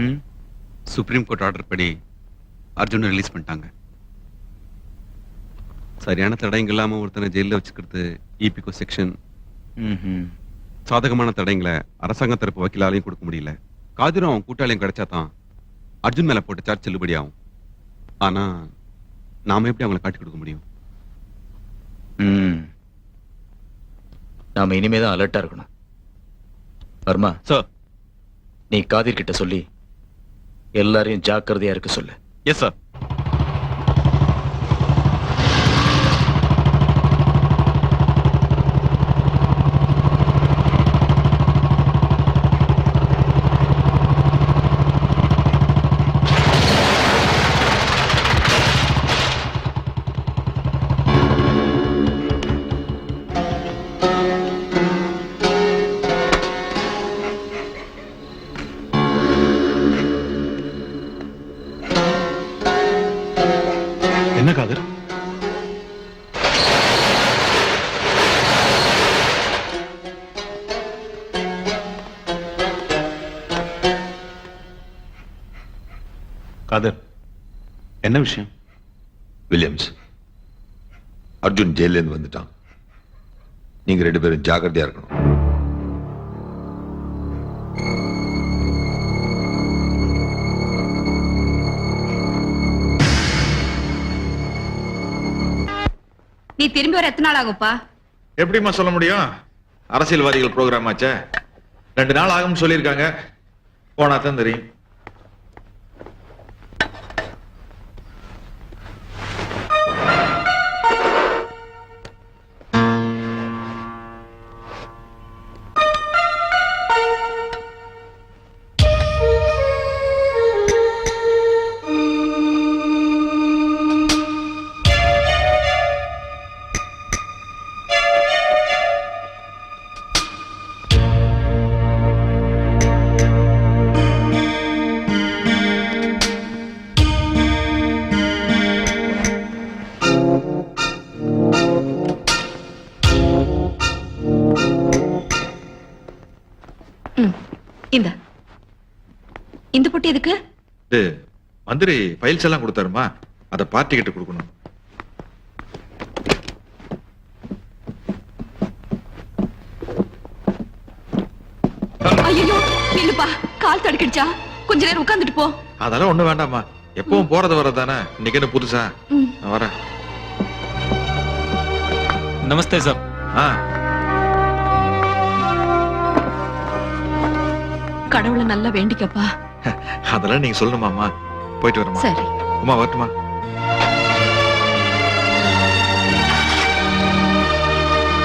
ம் supreme court order படி அர்ஜுனை ரிலீஸ் பண்ணிட்டாங்க. சரியான தடயங்கள் இல்லாம ஒருத்தனை ஜெயில வச்சுக்கிறது இபிகோ செக்ஷன். ம்ஹும். சாதகமான தடயங்களை அரசாங்க தரப்பு வக்கீலாலையும் கொடுக்க முடியல. காதிரும் அவன் கூட்டாளியும் கிடைச்சா தான் அர்ஜுன் மேல போட்ட சார்ஜ் செல்லுபடி ஆகும். ஆனா நாம எப்படி அவங்களை காட்டி கொடுக்க முடியும்? ம் நாம இனிமேதான் அலர்ட்டா இருக்கணும். வர்மா சார். நீ காதிர் கிட்ட சொல்லி எல்லாரையும் ஜாக்கிரதையா இருக்க சொல்லு. Yes sir. என்ன காதர்? காதர் என்ன விஷயம்? வில்லியம்ஸ், அர்ஜுன் ஜெயில இருந்து வந்துட்டான். நீங்க 2 பேரும் ஜாக்கிரதையா இருக்கணும். நீ திரும்பி வர எத்தனை நாள் ஆகுப்பா? எப்படிமா சொல்ல முடியும்? அரசியல்வாதிகள் ப்ரோக்ராம் ஆச்சே. 2 நாள் ஆகும்னு சொல்லியிருக்காங்க. போனா தான் தெரியும். இந்த பொட்டி எதுக்கு? மந்திரி ஃபைல்ஸ் எல்லாம் கொடுத்தாருமா, அத பார்ட்டி கிட்ட கொடுக்கணும். ஐயோ நில்லுப்பா, கால் தடுக்கிடுச்சா? கொஞ்ச நேரம் உட்கார்ந்துட்டு போ. அதெல்லாம் ஒண்ணு வேண்டாமா, எப்பவும் போறது வரதானே. இன்னைக்கு என்ன புதுசா? நான் வரேன். நமஸ்தே சார். கடவுளை நல்லா வேண்டிக்கப்பா. அதெல்லாம் நீங்க சொல்லணுமாமா. போயிட்டு வரமா. சரி. அம்மா வரட்டுமா?